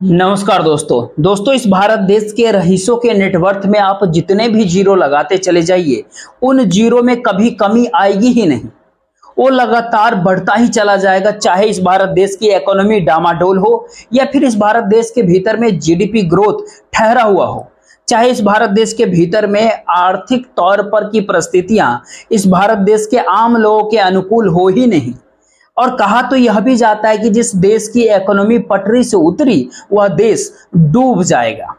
नमस्कार दोस्तों इस भारत देश के रईसों के नेटवर्थ में आप जितने भी जीरो लगाते चले जाइए, उन जीरो में कभी कमी आएगी ही नहीं। वो लगातार बढ़ता ही चला जाएगा, चाहे इस भारत देश की इकोनॉमी डामाडोल हो या फिर इस भारत देश के भीतर में जीडीपी ग्रोथ ठहरा हुआ हो, चाहे इस भारत देश के भीतर में आर्थिक तौर पर की परिस्थितियां इस भारत देश के आम लोगों के अनुकूल हो ही नहीं। और कहा तो यह भी जाता है कि जिस देश की इकोनॉमी पटरी से उतरी वह देश डूब जाएगा।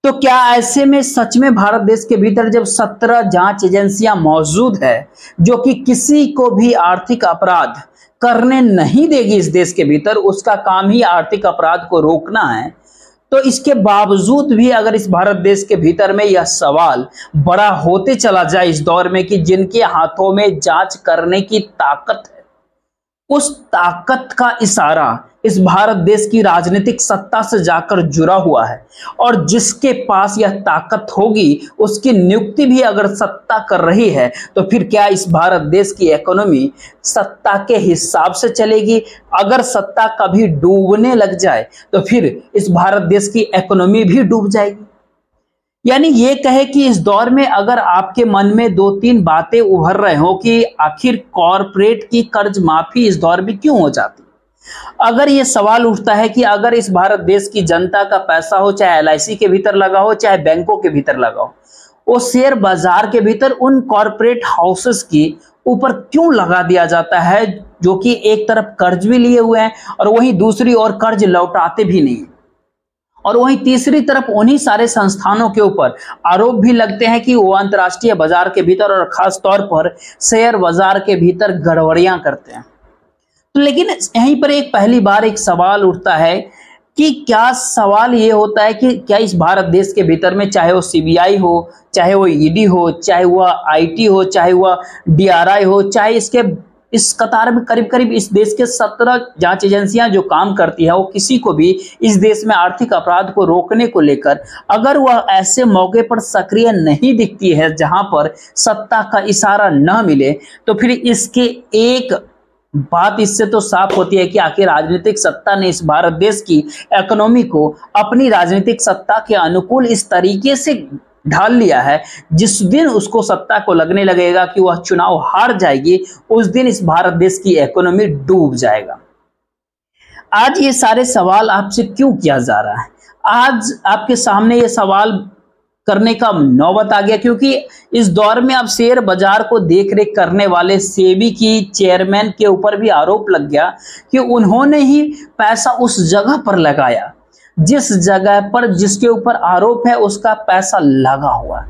तो क्या ऐसे में सच में भारत देश के भीतर जब 17 जांच एजेंसियां मौजूद है जो कि किसी को भी आर्थिक अपराध करने नहीं देगी इस देश के भीतर, उसका काम ही आर्थिक अपराध को रोकना है, तो इसके बावजूद भी अगर इस भारत देश के भीतर में यह सवाल बड़ा होते चला जाए इस दौर में कि जिनके हाथों में जांच करने की ताकत है, उस ताकत का इशारा इस भारत देश की राजनीतिक सत्ता से जाकर जुड़ा हुआ है, और जिसके पास यह ताकत होगी उसकी नियुक्ति भी अगर सत्ता कर रही है, तो फिर क्या इस भारत देश की इकोनॉमी सत्ता के हिसाब से चलेगी? अगर सत्ता कभी डूबने लग जाए तो फिर इस भारत देश की इकोनॉमी भी डूब जाएगी। यानी ये कहे कि इस दौर में अगर आपके मन में दो तीन बातें उभर रहे हो कि आखिर कॉरपोरेट की कर्ज माफी इस दौर में क्यों हो जाती, अगर ये सवाल उठता है कि अगर इस भारत देश की जनता का पैसा हो, चाहे एलआईसी के भीतर लगा हो, चाहे बैंकों के भीतर लगा हो, वो शेयर बाजार के भीतर उन कॉरपोरेट हाउसेस की ऊपर क्यों लगा दिया जाता है जो कि एक तरफ कर्ज भी लिए हुए हैं और वहीं दूसरी ओर कर्ज लौटाते भी नहीं, और वहीं तीसरी तरफ उन्हीं सारे संस्थानों के ऊपर आरोप भी लगते हैं कि वो अंतर्राष्ट्रीय बाजार के भीतर और खास तौर पर शेयर बाजार के भीतर गड़बड़ियां करते हैं। तो लेकिन यहीं पर एक पहली बार एक सवाल उठता है कि क्या सवाल ये होता है कि क्या इस भारत देश के भीतर में, चाहे वो सीबीआई हो, चाहे वो ईडी हो, चाहे वह आईटी हो, चाहे वह डीआरआई हो, चाहे इसके इस कतार में करीब करीब इस देश के 17 जांच एजेंसियां जो काम करती है, वो किसी को भी इस देश में आर्थिक अपराध को रोकने को लेकर अगर वह ऐसे मौके पर सक्रिय नहीं दिखती है जहां पर सत्ता का इशारा न मिले, तो फिर इसके एक बात इससे तो साफ होती है कि आखिर राजनीतिक सत्ता ने इस भारत देश की इकोनॉमी को अपनी राजनीतिक सत्ता के अनुकूल इस तरीके से ढाल लिया है, जिस दिन उसको सत्ता को लगने लगेगा कि वह चुनाव हार जाएगी, उस दिन इस भारत देश की इकोनॉमी डूब जाएगा। आज ये सारे सवाल आपसे क्यों किया जा रहा है? आज आपके सामने ये सवाल करने का नौबत आ गया क्योंकि इस दौर में अब शेयर बाजार को देख रेख करने वाले सेबी की चेयरमैन के ऊपर भी आरोप लग गया कि उन्होंने ही पैसा उस जगह पर लगाया जिस जगह पर जिसके ऊपर आरोप है उसका पैसा लगा हुआ है।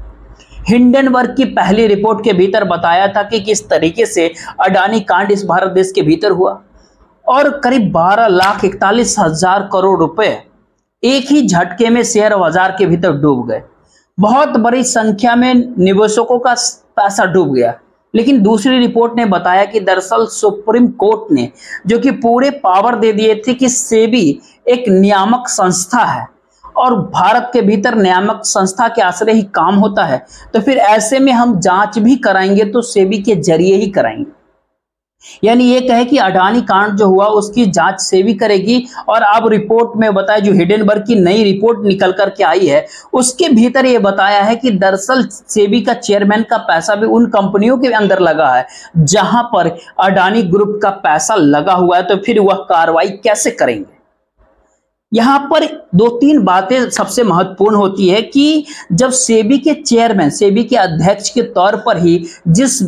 हिंडनबर्ग की पहली रिपोर्ट के भीतर बताया था कि किस तरीके से अडानी कांड इस भारत देश के भीतर हुआ और करीब 12,41,000 करोड़ रुपए एक ही झटके में शेयर बाजार के भीतर डूब गए। बहुत बड़ी संख्या में निवेशकों का पैसा डूब गया। लेकिन दूसरी रिपोर्ट ने बताया कि दरअसल सुप्रीम कोर्ट ने जो कि पूरे पावर दे दिए थे कि सेबी एक नियामक संस्था है और भारत के भीतर नियामक संस्था के आश्रय ही काम होता है, तो फिर ऐसे में हम जांच भी कराएंगे तो सेबी के जरिए ही कराएंगे। यानी ये कहे कि अडानी कांड जो हुआ उसकी जांच सेबी करेगी। और अब रिपोर्ट में बताया, जो हिंडनबर्ग की नई रिपोर्ट निकल करके आई है उसके भीतर ये बताया है कि दरअसल सेबी का चेयरमैन का पैसा भी उन कंपनियों के अंदर लगा है जहां पर अडानी ग्रुप का पैसा लगा हुआ है, तो फिर वह कार्रवाई कैसे करेंगे? यहां पर दो तीन बातें सबसे महत्वपूर्ण होती है कि जब सेबी के चेयरमैन, सेबी के अध्यक्ष के तौर पर ही जिस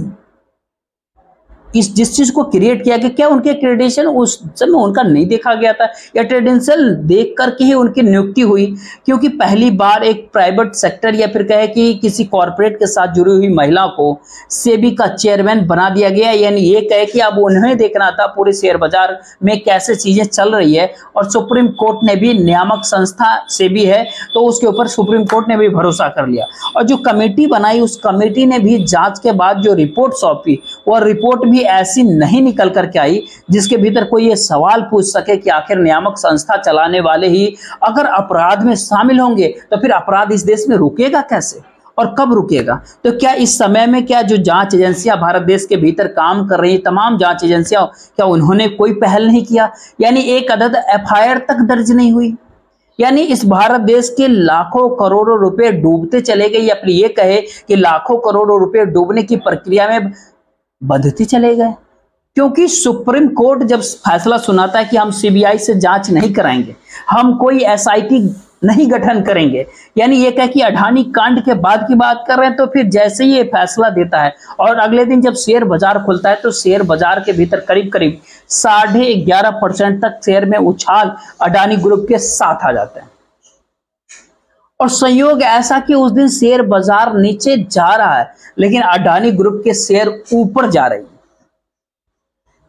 चीज को क्रिएट किया गया, क्या उनके क्रेडेंशियल उस समय उनका नहीं देखा गया था या क्रेडेंशियल देख करके ही उनकी नियुक्ति हुई? क्योंकि पहली बार एक प्राइवेट सेक्टर या फिर कहे कि किसी कॉर्पोरेट के साथ जुड़ी हुई महिला को सेबी का चेयरमैन बना दिया गया। यानी ये कहे कि अब उन्हें देखना था पूरे शेयर बाजार में कैसे चीजें चल रही है, और सुप्रीम कोर्ट ने भी नियामक संस्था सेबी है तो उसके ऊपर सुप्रीम कोर्ट ने भी भरोसा कर लिया, और जो कमेटी बनाई उस कमेटी ने भी जांच के बाद जो रिपोर्ट सौंपी वह रिपोर्ट भी ऐसी नहीं निकल करके आई जिसके भीतर कोई ये सवाल पूछ सके कि आखिर नियामक संस्था चलाने वाले ही अगर अपराध में शामिल होंगे तो फिर अपराध इस देश में रुकेगा कैसे और कब रुकेगा? तो क्या इस समय में क्या जो जांच एजेंसियां भारत देश के भीतर काम कर रही हैं, तमाम जांच एजेंसियां, क्या उन्होंने कोई पहल नहीं किया? यानी एक अदद एफआईआर तक दर्ज नहीं हुई। यानी इस भारत देश के लाखों करोड़ों रुपए डूबते चले गए, या फिर ये कहे कि लाखों करोड़ों रुपए डूबने की प्रक्रिया में बंधते चले गए। क्योंकि सुप्रीम कोर्ट जब फैसला सुनाता है कि हम सीबीआई से जांच नहीं कराएंगे, हम कोई एसआईटी नहीं गठन करेंगे, यानी ये कह कि अडानी कांड के बाद की बात कर रहे हैं, तो फिर जैसे ही ये फैसला देता है और अगले दिन जब शेयर बाजार खुलता है तो शेयर बाजार के भीतर करीब करीब 11.5% तक शेयर में उछाल अडानी ग्रुप के साथ आ जाता है। और संयोग ऐसा कि उस दिन शेयर बाजार नीचे जा रहा है लेकिन अडानी ग्रुप के शेयर ऊपर जा रही है।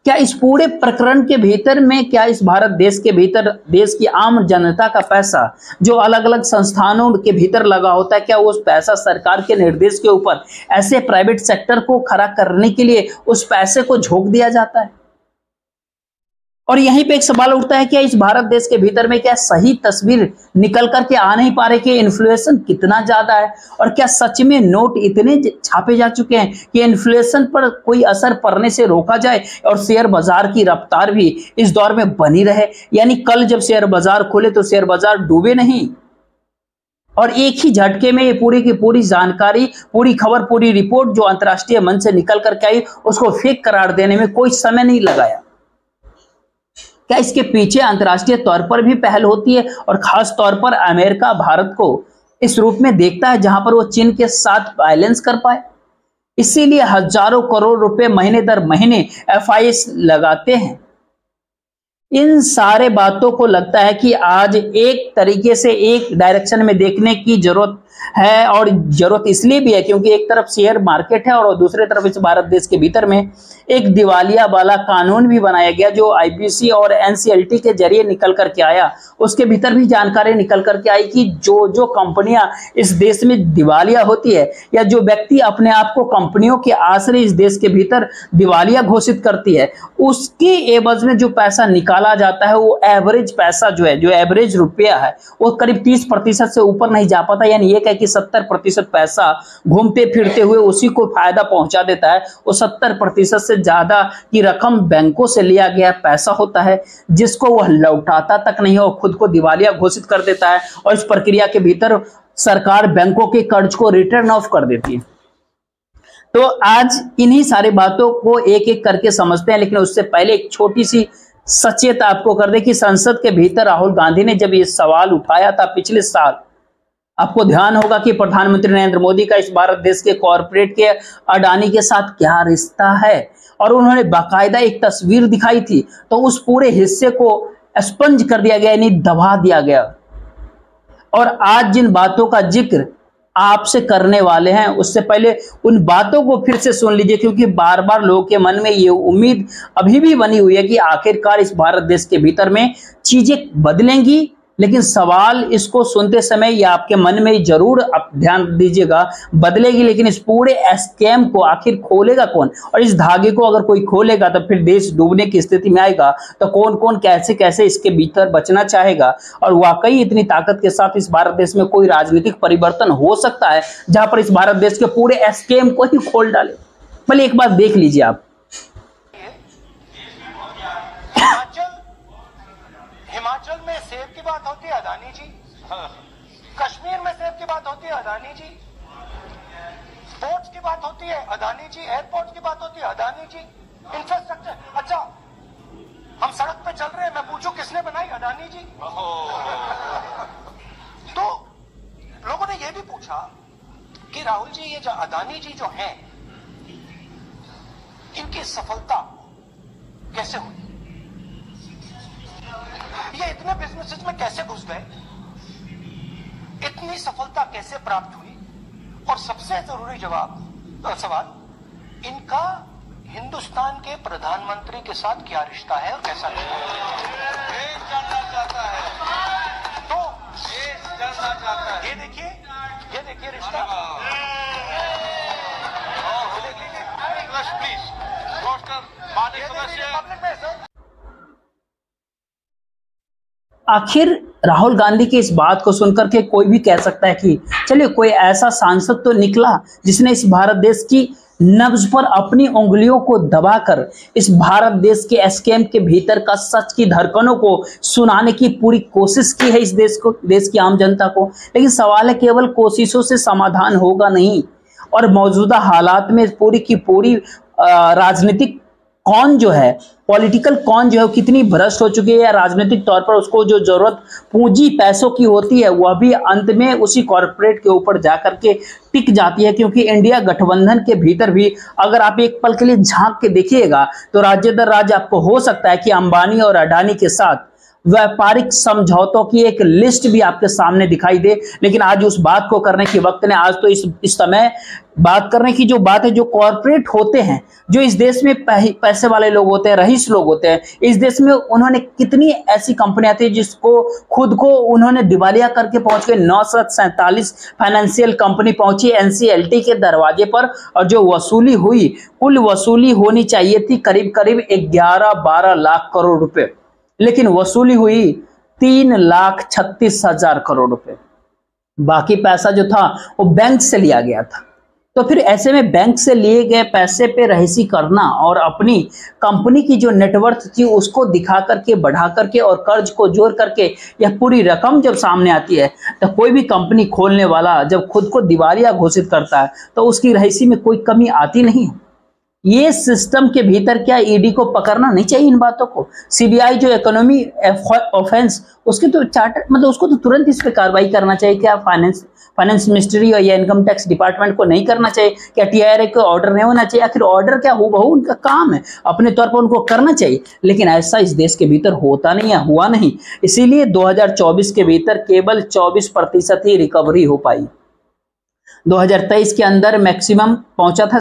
क्या इस पूरे प्रकरण के भीतर में, क्या इस भारत देश के भीतर देश की आम जनता का पैसा जो अलग अलग संस्थानों के भीतर लगा होता है, क्या उस पैसा सरकार के निर्देश के ऊपर ऐसे प्राइवेट सेक्टर को खड़ा करने के लिए उस पैसे को झोंक दिया जाता है? और यहीं पे एक सवाल उठता है, क्या इस भारत देश के भीतर में क्या सही तस्वीर निकल करके आ नहीं पा रही कि इन्फ्लेशन कितना ज्यादा है, और क्या सच में नोट इतने छापे जा चुके हैं कि इन्फ्लेशन पर कोई असर पड़ने से रोका जाए और शेयर बाजार की रफ्तार भी इस दौर में बनी रहे। यानी कल जब शेयर बाजार खुले तो शेयर बाजार डूबे नहीं, और एक ही झटके में ये पूरी की पूरी जानकारी, पूरी खबर, पूरी रिपोर्ट जो अंतर्राष्ट्रीय मंच से निकल करके आई उसको फेक करार देने में कोई समय नहीं लगाया। क्या इसके पीछे अंतर्राष्ट्रीय तौर पर भी पहल होती है, और खास तौर पर अमेरिका भारत को इस रूप में देखता है जहां पर वो चीन के साथ बैलेंस कर पाए? इसीलिए हजारों करोड़ रुपए महीने दर महीने एफआईएस लगाते हैं। इन सारे बातों को लगता है कि आज एक तरीके से एक डायरेक्शन में देखने की जरूरत है, और जरूरत इसलिए भी है क्योंकि एक तरफ शेयर मार्केट है और दूसरी तरफ इस भारत देश के भीतर में एक दिवालिया वाला कानून भी बनाया गया जो आईपीसी और एनसीएलटी के जरिए निकल करके आया। उसके भीतर भी जानकारी निकल करके आई कि जो जो कंपनियां इस देश में दिवालिया होती है, या जो व्यक्ति अपने आप को कंपनियों के आश्रय इस देश के भीतर दिवालिया घोषित करती है, उसके एवज में जो पैसा निकाला जाता है वो एवरेज पैसा जो है, जो एवरेज रुपया है, वो करीब 30% से ऊपर नहीं जा पाता। यानी ये कि 70% पैसा घूमते फिरते हुए उसी को फायदा पहुंचा देता है। वो 70% से ज्यादा की रकम बैंकों से लिया गया पैसा होता है जिसको वह लौटाता तक नहीं है, और खुद को दिवालिया घोषित कर देता है, और इस प्रक्रिया के भीतर सरकार बैंकों के कर्ज को रिटर्न ऑफ कर देती है। तो आज इन्हीं सारी बातों को एक एक करके समझते हैं, लेकिन उससे पहले एक छोटी सी सचेत आपको कर दे कि संसद के भीतर राहुल गांधी ने जब ये सवाल उठाया था पिछले साल, आपको ध्यान होगा कि प्रधानमंत्री नरेंद्र मोदी का इस भारत देश के कॉरपोरेट के अडानी के साथ क्या रिश्ता है, और उन्होंने बाकायदा एक तस्वीर दिखाई थी, तो उस पूरे हिस्से को स्पंज कर दिया गया, यानी दबा दिया गया। और आज जिन बातों का जिक्र आपसे करने वाले हैं उससे पहले उन बातों को फिर से सुन लीजिए, क्योंकि बार बार लोगों के मन में ये उम्मीद अभी भी बनी हुई है कि आखिरकार इस भारत देश के भीतर में चीजें बदलेंगी। लेकिन सवाल इसको सुनते समय या आपके मन में जरूर आप ध्यान दीजिएगा, बदलेगी, लेकिन इस पूरे स्कैम को आखिर खोलेगा कौन, और इस धागे को अगर कोई खोलेगा तो फिर देश डूबने की स्थिति में आएगा, तो कौन कौन कैसे कैसे इसके भीतर बचना चाहेगा। और वाकई इतनी ताकत के साथ इस भारत देश में कोई राजनीतिक परिवर्तन हो सकता है जहां पर इस भारत देश के पूरे स्कैम को ही खोल डाले। भले एक बात देख लीजिए आप, हिमाचल में सेब की बात होती है अडानी जी, कश्मीर में सेब की बात होती है अडानी जी, स्पोर्ट्स की बात होती है अडानी जी, एयरपोर्ट की बात होती है अडानी जी, इंफ्रास्ट्रक्चर। अच्छा, हम सड़क पे चल रहे हैं, मैं पूछूं किसने बनाई? अडानी जी। तो लोगों ने यह भी पूछा कि राहुल जी, ये जो अडानी जी जो हैं, इनकी सफलता कैसे हुई? ये इतने बिजनेसेस में कैसे घुस गए? इतनी सफलता कैसे प्राप्त हुई? और सबसे जरूरी सवाल, इनका हिंदुस्तान के प्रधानमंत्री के साथ क्या रिश्ता है और कैसा रिश्ता है? देश जानना चाहता है, तो देश जानना चाहता है। ये देखिए रिश्ता। प्लीज आखिर राहुल गांधी की इस बात को सुनकर के कोई भी कह सकता है कि चलिए कोई ऐसा सांसद तो निकला जिसने इस भारत देश की नब्ज पर अपनी उंगलियों को दबाकर इस भारत देश के स्कैम के भीतर का सच की धड़कनों को सुनाने की पूरी कोशिश की है इस देश की आम जनता को। लेकिन सवाल है, केवल कोशिशों से समाधान होगा नहीं, और मौजूदा हालात में पूरी की पूरी राजनीतिक कौन जो है, पॉलिटिकल कौन जो है, कितनी भ्रष्ट हो चुकी है, या राजनीतिक तौर पर उसको जो जरूरत पूंजी पैसों की होती है वह भी अंत में उसी कॉर्पोरेट के ऊपर जाकर के टिक जाती है। क्योंकि इंडिया गठबंधन के भीतर भी अगर आप एक पल के लिए झांक के देखिएगा तो राज्य दर राज्य आपको हो सकता है कि अंबानी और अडानी के साथ व्यापारिक समझौतों की एक लिस्ट भी आपके सामने दिखाई दे। लेकिन आज उस बात को करने की वक्त ने, आज तो इस समय बात करने की जो बात है, जो कॉर्पोरेट होते हैं, जो इस देश में पैसे वाले लोग होते हैं, रईस लोग होते हैं, इस देश में उन्होंने कितनी ऐसी कंपनियां थी जिसको खुद को उन्होंने दिवालिया करके पहुंच गए। 947 फाइनेंशियल कंपनी पहुंची एनसीएलटी के दरवाजे पर, और जो वसूली हुई, कुल वसूली होनी चाहिए थी करीब करीब 11-12 लाख करोड़ रुपए, लेकिन वसूली हुई 3,36,000 करोड़ रुपए। बाकी पैसा जो था वो बैंक से लिया गया था। तो फिर ऐसे में बैंक से लिए गए पैसे पे रहीसी करना और अपनी कंपनी की जो नेटवर्थ थी उसको दिखा करके, बढ़ा करके और कर्ज को जोड़ करके यह पूरी रकम जब सामने आती है, तो कोई भी कंपनी खोलने वाला जब खुद को दिवालिया घोषित करता है तो उसकी रहीसी में कोई कमी आती नहीं है। ये सिस्टम के भीतर क्या ईडी को पकड़ना नहीं चाहिए इन बातों को? सीबीआई जो इकोनॉमी ऑफेंस, उसके तो चार्टर मतलब उसको तो तुरंत इस पे कार्रवाई करना चाहिए। क्या फाइनेंस मिनिस्ट्री या इनकम टैक्स डिपार्टमेंट को नहीं करना चाहिए? क्या टीआरए को ऑर्डर नहीं होना चाहिए? आखिर ऑर्डर क्या हो, बहु उनका काम है, अपने तौर पर उनको करना चाहिए। लेकिन ऐसा इस देश के भीतर होता नहीं है, हुआ नहीं। इसीलिए 2024 के भीतर केवल 24% ही रिकवरी हो पाई। 2023 के अंदर मैक्सिमम पहुंचा था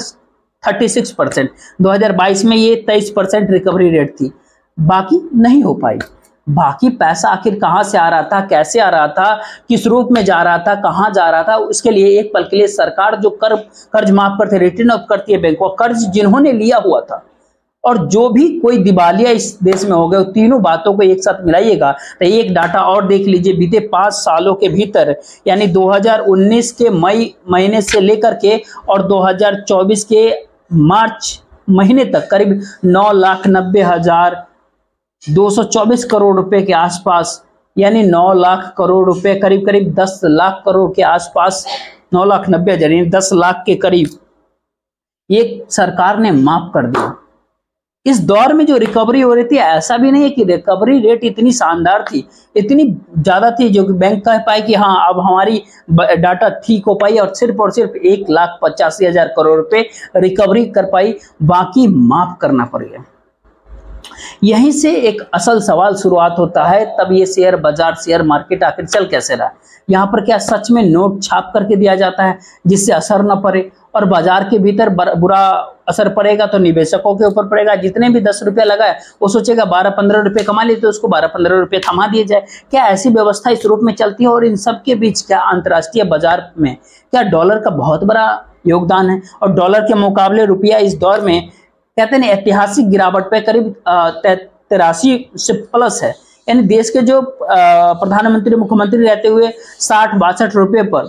36%, 2022 में ये 23% रिकवरी रेट थी, बाकी नहीं हो पाई। बाकी पैसा आखिर कहां से आ रहा था, कैसे आ रहा था, किस रूप में जा रहा था, कहां जा रहा था? उसके लिए एक पल के लिए सरकार जो कर्ज माफ करते, रिटर्न ऑफ करती है बैंक को, कर्ज जिन्होंने लिया हुआ था और जो भी कोई दिवालिया इस देश में हो गए, तीनों बातों को एक साथ मिलाइएगा तो एक डाटा और देख लीजिए। बीते 5 सालों के भीतर, यानी 2019 के मई महीने से लेकर के और 2024 के मार्च महीने तक करीब 9,90,224 करोड़ रुपए के आसपास, यानी 9 लाख करोड़ रुपए, करीब करीब 10 लाख करोड़ के आसपास, 9,90,000 यानी 10 लाख के करीब ये सरकार ने माफ कर दिया। इस दौर में जो रिकवरी हो रही थी, ऐसा भी नहीं है कि रिकवरी रेट इतनी शानदार थी, इतनी ज्यादा थी जो कि बैंक कह पाए कि हाँ अब हमारी डाटा ठीक हो पाई, और सिर्फ 1,85,000 करोड़ रुपए रिकवरी कर पाई, बाकी माफ करना पड़ गया। यहीं से एक असल सवाल शुरुआत होता है, तब ये शेयर बाजार, शेयर मार्केट आखिर चल कैसे रहा? यहाँ पर क्या सच में नोट छाप करके दिया जाता है जिससे असर न पड़े, और बाजार के भीतर बुरा असर पड़ेगा तो निवेशकों के ऊपर पड़ेगा? जितने भी 10 रुपये लगाए वो सोचेगा 12-15 रुपये कमा लेते, उसको 12-15 रुपये थमा दिए जाए। क्या ऐसी व्यवस्था इस रूप में चलती है? और इन सब के बीच क्या अंतर्राष्ट्रीय बाजार में क्या डॉलर का बहुत बड़ा योगदान है? और डॉलर के मुकाबले रुपया इस दौर में कहते हैं ऐतिहासिक गिरावट पे करीब 83 से प्लस है। यानी देश के जो प्रधानमंत्री मुख्यमंत्री रहते हुए 60-62 रुपये पर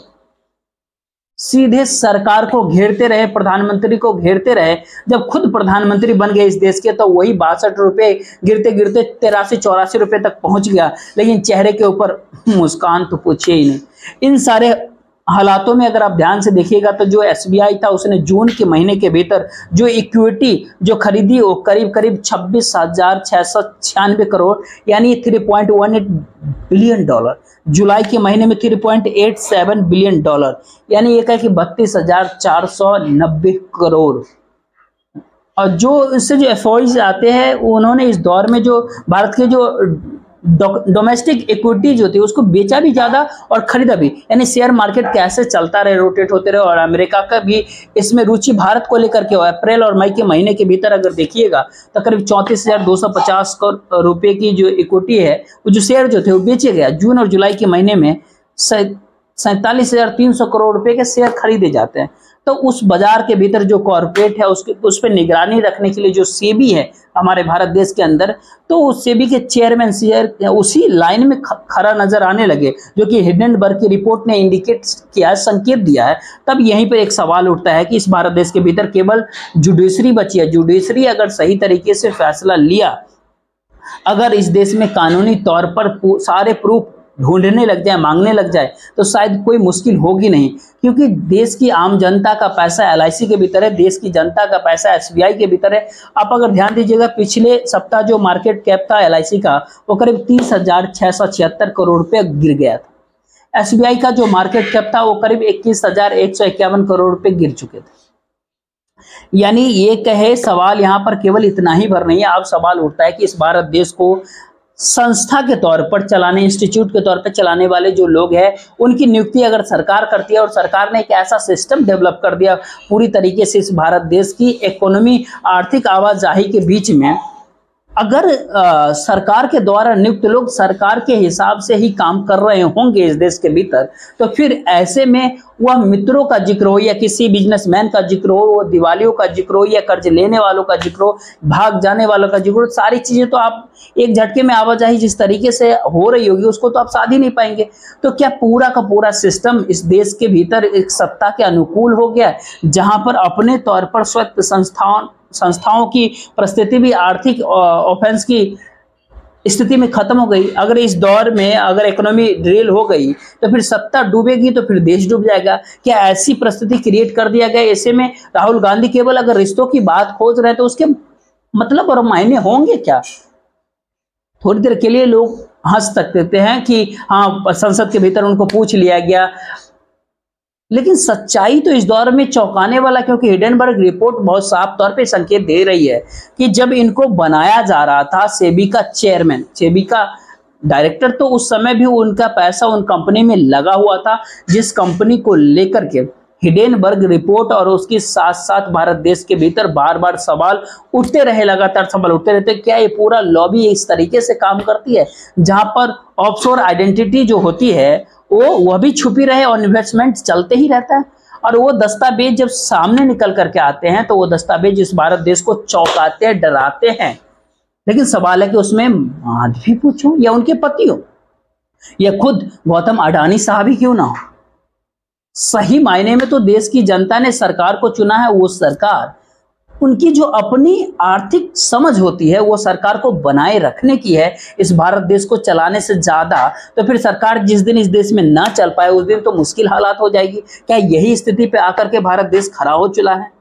सीधे सरकार को घेरते रहे, प्रधानमंत्री को घेरते रहे। जब खुद प्रधानमंत्री बन गए इस देश के तो वही 62 रुपये गिरते गिरते 83-84 रुपये तक पहुंच गया। लेकिन चेहरे के ऊपर मुस्कान तो पूछिए ही नहीं। इन सारे हालातों में अगर आप ध्यान से देखिएगा तो जो एसबीआई था उसने जून के महीने के भीतर जो इक्विटी जो खरीदी वो करीब करीब 26,696 करोड़, यानी 3.18 बिलियन डॉलर। जुलाई के महीने में 3.87 बिलियन डॉलर, यानी एक है कि 32,490 करोड़। और जो इससे जो एफओईज आते हैं उन्होंने इस दौर में जो भारत के जो डोमेस्टिक इक्विटी जो थी उसको बेचा भी ज्यादा और खरीदा भी। यानी शेयर मार्केट कैसे चलता रहे, रोटेट होते रहे। और अमेरिका का भी इसमें रुचि भारत को लेकर के हो। अप्रैल और मई के महीने के भीतर अगर देखिएगा तो करीब 34,250 रुपए की जो इक्विटी है, वो जो शेयर जो थे वो बेचे गया। जून और जुलाई के महीने में 47,300 करोड़ रुपए के शेयर खरीदे जाते हैं। तो उस बाजार के भीतर जो कॉर्पोरेट है उस पर निगरानी रखने के लिए जो सेबी है हमारे भारत देश के अंदर, तो उस सेबी के चेयरमैन उसी लाइन में खड़ा नजर आने लगे, जो कि हिडेनबर्ग की रिपोर्ट ने इंडिकेट किया है, संकेत दिया है। तब यहीं पर एक सवाल उठता है कि इस भारत देश के भीतर केवल जुडिशरी बची है। जुडिशरी अगर सही तरीके से फैसला लिया, अगर इस देश में कानूनी तौर पर सारे प्रूफ ढूंढने लग जाए, मांगने लग जाए, तो शायद कोई मुश्किल होगी नहीं, क्योंकि देश की आम जनता का पैसा एलआईसी के भीतर है, देश की जनता का पैसा एसबीआई के भीतर है। आप अगर ध्यान दीजिएगा, पिछले सप्ताह जो मार्केट कैप था एलआईसी का, वो करीब 30,676 करोड़ रुपये गिर गया था। एसबीआई का जो मार्केट कैप था वो करीब 21,151 करोड़ रुपये गिर चुके थे। यानी ये कहे सवाल यहाँ पर केवल इतना ही भर नहीं है, अब सवाल उठता है कि इस भारत देश को संस्था के तौर पर चलाने, इंस्टीट्यूट के तौर पर चलाने वाले जो लोग हैं, उनकी नियुक्ति अगर सरकार करती है और सरकार ने एक ऐसा सिस्टम डेवलप कर दिया पूरी तरीके से इस भारत देश की इकोनॉमी, आर्थिक आवाजाही के बीच में, अगर सरकार के द्वारा नियुक्त लोग सरकार के हिसाब से ही काम कर रहे होंगे इस देश के भीतर, तो फिर ऐसे में वह मित्रों का जिक्र हो या किसी बिजनेसमैन का जिक्र हो, वो दिवालियों का जिक्र हो या कर्ज लेने वालों का जिक्र हो, भाग जाने वालों का जिक्र हो, सारी चीजें तो आप एक झटके में आवाजाही जिस तरीके से हो रही होगी उसको तो आप साध ही नहीं पाएंगे। तो क्या पूरा का पूरा सिस्टम इस देश के भीतर एक सत्ता के अनुकूल हो गया, जहां पर अपने तौर पर स्वायत्त संस्थाओं की परिस्थिति भी आर्थिक ऑफेंस की स्थिति में खत्म हो गई? अगर इस दौर में अगर इकोनॉमी ड्रिल हो गई तो फिर सत्ता डूबेगी, तो फिर देश डूब जाएगा। क्या ऐसी परिस्थिति क्रिएट कर दिया गया? ऐसे में राहुल गांधी केवल अगर रिश्तों की बात खोज रहे हैं तो उसके मतलब और मायने होंगे क्या? थोड़ी देर के लिए लोग हंस सकते हैं कि हाँ, संसद के भीतर उनको पूछ लिया गया, लेकिन सच्चाई तो इस दौर में चौंकाने वाला, क्योंकि हिडेनबर्ग रिपोर्ट बहुत साफ तौर पे संकेत दे रही है कि जब इनको बनाया जा रहा था सेबी का चेयरमैन, सेबी का डायरेक्टर, तो उस समय भी उनका पैसा उन कंपनी में लगा हुआ था, जिस कंपनी को लेकर के हिडेनबर्ग रिपोर्ट और उसके साथ साथ भारत देश के भीतर बार बार सवाल उठते रहे, लगातार सवाल उठते रहते, क्या ये पूरा लॉबी इस तरीके से काम करती है जहां पर ऑफशोर आइडेंटिटी जो होती है वह भी छुपी रहे और इन्वेस्टमेंट चलते ही रहता है। और वो दस्तावेज जब सामने निकल करके आते हैं तो वो दस्तावेज इस भारत देश को चौंकाते, डराते हैं। लेकिन सवाल है कि उसमें माधवी पूछ हो या उनके पति हो या खुद गौतम अडानी साहब ही क्यों ना हो, सही मायने में तो देश की जनता ने सरकार को चुना है। वो सरकार, उनकी जो अपनी आर्थिक समझ होती है वो सरकार को बनाए रखने की है, इस भारत देश को चलाने से ज्यादा। तो फिर सरकार जिस दिन इस देश में ना चल पाए उस दिन तो मुश्किल हालात हो जाएगी। क्या यही स्थिति पे आकर के भारत देश खड़ा हो चुका है?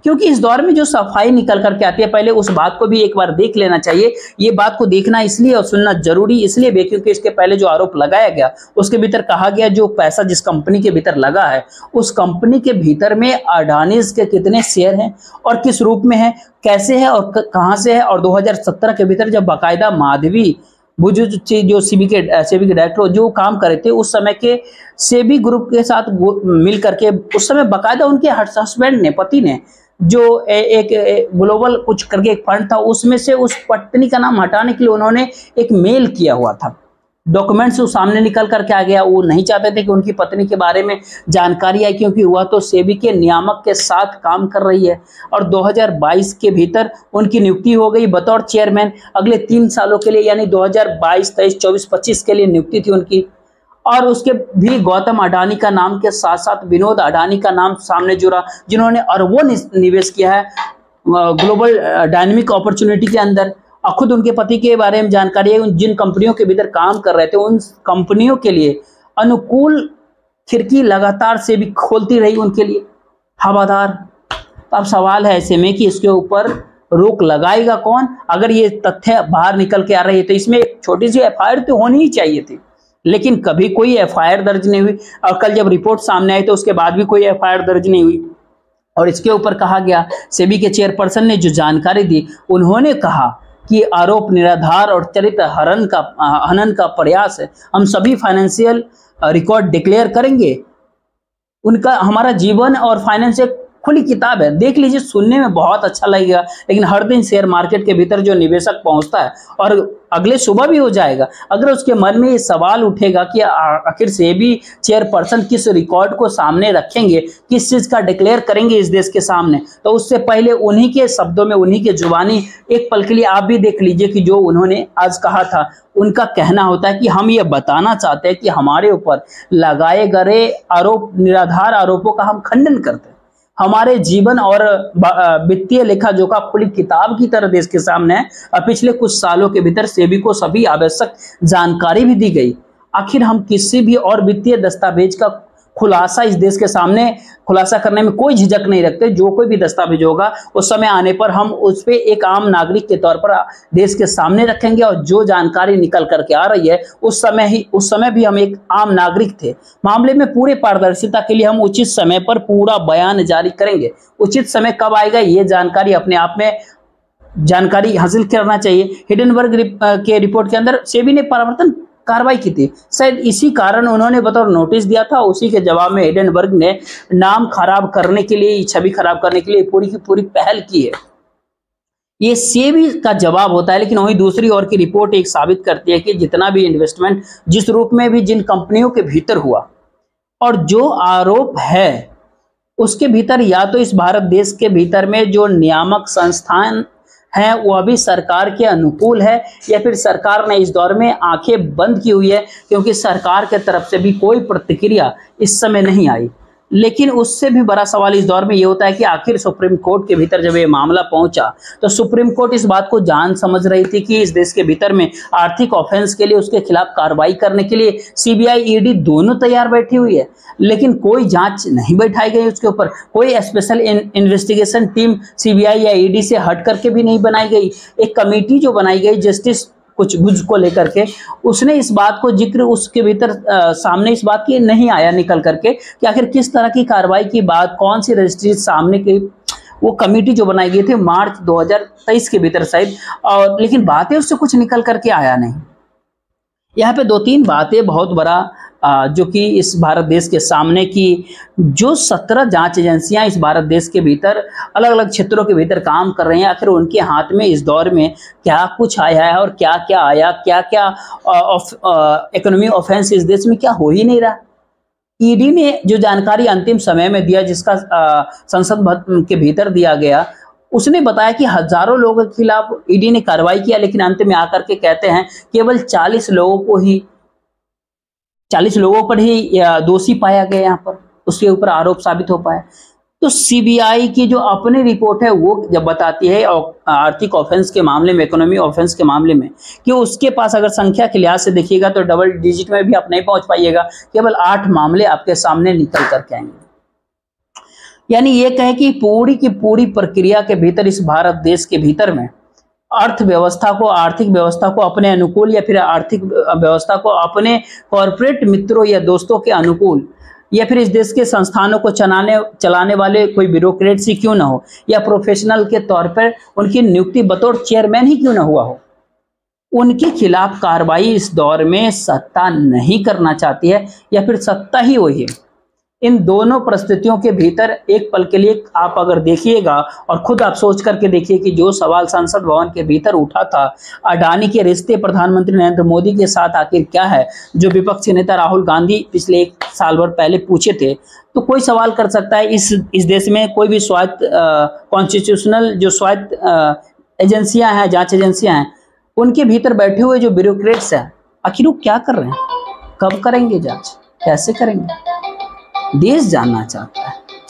क्योंकि इस दौर में जो सफाई निकल करके आती है, पहले उस बात को भी एक बार देख लेना चाहिए। ये बात को देखना इसलिए और सुनना जरूरी इसलिए भी क्योंकि इसके पहले जो आरोप लगाया गया उसके भीतर कहा गया जो पैसा जिस कंपनी के भीतर लगा है उस कंपनी के भीतर में अडानीज के कितने शेयर हैं और किस रूप में है, कैसे है और कहां से है। और 2017 के भीतर जब बाकायदा माधवी जो सेबी के डायरेक्टर जो काम कर रहे थे उस समय के सेबी ग्रुप के साथ मिल करके, उस समय बाकायदा उनके हस्बैंड ने, पति ने, जो एक ग्लोबल कुछ करके एक फंड था उसमें से उस पत्नी का नाम हटाने के लिए उन्होंने एक मेल किया हुआ था। डॉक्यूमेंट्स सामने निकल करके आ गया। वो नहीं चाहते थे कि उनकी पत्नी के बारे में जानकारी आई, क्योंकि वह तो सेबी के नियामक के साथ काम कर रही है। और 2022 के भीतर उनकी नियुक्ति हो गई बतौर चेयरमैन अगले 3 सालों के लिए, यानी 2022, 23, 24, 25 के लिए नियुक्ति थी उनकी। और उसके भी गौतम अडानी का नाम के साथ साथ विनोद अडानी का नाम सामने जुड़ा, जिन्होंने अरबों निवेश किया है ग्लोबल डायनेमिक अपॉर्चुनिटी के अंदर। और खुद उनके पति के बारे में जानकारी है, जिन कंपनियों के भीतर काम कर रहे थे उन कंपनियों के लिए अनुकूल खिड़की लगातार से भी खोलती रही उनके लिए, हवादार। अब सवाल है ऐसे में कि इसके ऊपर रोक लगाएगा कौन? अगर ये तथ्य बाहर निकल के आ रही है तो इसमें एक छोटी सी एफआईआर तो होनी ही चाहिए थी, लेकिन कभी कोई एफआईआर दर्ज नहीं हुई। और कल जब रिपोर्ट सामने आई तो उसके बाद भी कोई एफआईआर दर्ज नहीं हुई। और इसके ऊपर कहा गया, सेबी के चेयरपर्सन ने जो जानकारी दी, उन्होंने कहा कि आरोप निराधार और चरित्र हनन का प्रयास है। हम सभी फाइनेंशियल रिकॉर्ड डिक्लेयर करेंगे। उनका हमारा जीवन और फाइनेंस एक खुली किताब है, देख लीजिए। सुनने में बहुत अच्छा लगेगा, लेकिन हर दिन शेयर मार्केट के भीतर जो निवेशक पहुंचता है और अगले सुबह भी हो जाएगा। अगर उसके मन में ये सवाल उठेगा कि आखिर सेबी चेयरपर्सन किस रिकॉर्ड को सामने रखेंगे, किस चीज का डिक्लेयर करेंगे इस देश के सामने, तो उससे पहले उन्हीं के शब्दों में, उन्हीं के जुबानी एक पल के लिए आप भी देख लीजिए कि जो उन्होंने आज कहा था। उनका कहना होता है कि हम ये बताना चाहते हैं कि हमारे ऊपर लगाए गए आरोप, निराधार आरोपों का हम खंडन करते हैं। हमारे जीवन और वित्तीय लेखा जोखा खुली किताब की तरह देश के सामने है। पिछले कुछ सालों के भीतर सेबी को सभी आवश्यक जानकारी भी दी गई। आखिर हम किसी भी और वित्तीय दस्तावेज का खुलासा इस देश के सामने खुलासा करने में कोई झिझक नहीं रखते। जो कोई भी दस्तावेज होगा उस समय आने पर हम उस पे एक आम नागरिक के तौर पर देश के सामने रखेंगे, और जो जानकारी निकल करके आ रही है उस समय भी हम एक आम नागरिक थे। मामले में पूरे पारदर्शिता के लिए हम उचित समय पर पूरा बयान जारी करेंगे। उचित समय कब आएगा ये जानकारी अपने आप में जानकारी हासिल करना चाहिए। हिडेनबर्ग के रिपोर्ट के अंदर सेबी ने परिवर्तन कार्रवाई की थी, शायद इसी कारण उन्होंने बतौर नोटिस दिया था। उसी के जवाब में हिडेनबर्ग ने नाम खराब करने के लिए, छवि खराब करने के लिए पूरी की पूरी पहल की है। ये सेबी का जवाब होता है। लेकिन वहीं दूसरी ओर की रिपोर्ट एक साबित करती है कि जितना भी इन्वेस्टमेंट जिस रूप में भी जिन कंपनियों के भीतर हुआ और जो आरोप है उसके भीतर, या तो इस भारत देश के भीतर में जो नियामक संस्थान है वो अभी सरकार के अनुकूल है, या फिर सरकार ने इस दौर में आंखें बंद की हुई है, क्योंकि सरकार के तरफ से भी कोई प्रतिक्रिया इस समय नहीं आई। लेकिन उससे भी बड़ा सवाल इस दौर में ये होता है कि आखिर सुप्रीम कोर्ट के भीतर जब ये मामला पहुंचा तो सुप्रीम कोर्ट इस बात को जान समझ रही थी कि इस देश के भीतर में आर्थिक ऑफेंस के लिए, उसके खिलाफ कार्रवाई करने के लिए सीबीआई ईडी दोनों तैयार बैठी हुई है, लेकिन कोई जांच नहीं बैठाई गई उसके ऊपर। कोई स्पेशल इन्वेस्टिगेशन टीम सीबीआई या ईडी से हट करके भी नहीं बनाई गई। एक कमेटी जो बनाई गई जस्टिस कुछ गुज को लेकर के, उसने इस बात को जिक्र उसके भीतर सामने इस बात की नहीं आया निकल करके कि आखिर किस तरह की कार्रवाई की बात, कौन सी रजिस्ट्री सामने की। वो कमेटी जो बनाई गई थी मार्च 2023 के भीतर शायद, और लेकिन बातें उससे कुछ निकल करके आया नहीं। यहाँ पे दो तीन बातें बहुत बड़ा जो कि इस भारत देश के सामने की, जो 17 जांच एजेंसियां इस भारत देश के भीतर अलग अलग क्षेत्रों के भीतर काम कर रही हैं, आखिर उनके हाथ में इस दौर में क्या कुछ आया है और क्या क्या आया, क्या क्या इकोनॉमी ऑफेंस इस देश में क्या हो ही नहीं रहा। ईडी ने जो जानकारी अंतिम समय में दिया, जिसका संसद के भीतर दिया गया, उसने बताया कि हजारों लोगों के खिलाफ ईडी ने कार्रवाई किया, लेकिन अंत में आकर के कहते हैं केवल 40 लोगों पर ही दोषी पाया गया, यहाँ पर उसके ऊपर आरोप साबित हो पाया। तो सीबीआई की जो अपनी रिपोर्ट है वो जब बताती है आर्थिक ऑफेंस के मामले में, इकोनॉमी ऑफेंस के मामले में, कि उसके पास अगर संख्या के लिहाज से देखिएगा तो डबल डिजिट में भी आप नहीं पहुंच पाइएगा, केवल 8 मामले आपके सामने निकल करके आएंगे। यानी ये कहे कि पूरी की पूरी प्रक्रिया के भीतर इस भारत देश के भीतर में अर्थव्यवस्था को, आर्थिक व्यवस्था को अपने अनुकूल, या फिर आर्थिक व्यवस्था को अपने कॉर्पोरेट मित्रों या दोस्तों के अनुकूल, या फिर इस देश के संस्थानों को चलाने वाले कोई ब्यूरोक्रेट ही क्यों ना हो, या प्रोफेशनल के तौर पर उनकी नियुक्ति बतौर चेयरमैन ही क्यों ना हुआ हो, उनके खिलाफ कार्रवाई इस दौर में सत्ता नहीं करना चाहती है, या फिर सत्ता ही वही है। इन दोनों परिस्थितियों के भीतर एक पल के लिए आप अगर देखिएगा और खुद आप सोच करके देखिए कि जो सवाल संसद भवन के भीतर उठा था, अडानी के रिश्ते प्रधानमंत्री नरेंद्र मोदी के साथ आखिर क्या है, जो विपक्षी नेता राहुल गांधी पिछले 1 साल भर पहले पूछे थे, तो कोई सवाल कर सकता है इस देश में कोई भी स्वायत्त कॉन्स्टिट्यूशनल जो स्वायत्त एजेंसियां हैं, जांच एजेंसियां हैं, उनके भीतर बैठे हुए जो ब्यूरोक्रेट्स हैं, आखिर वो क्या कर रहे हैं, कब करेंगे जांच, कैसे करेंगे, देश जानना चाहता है।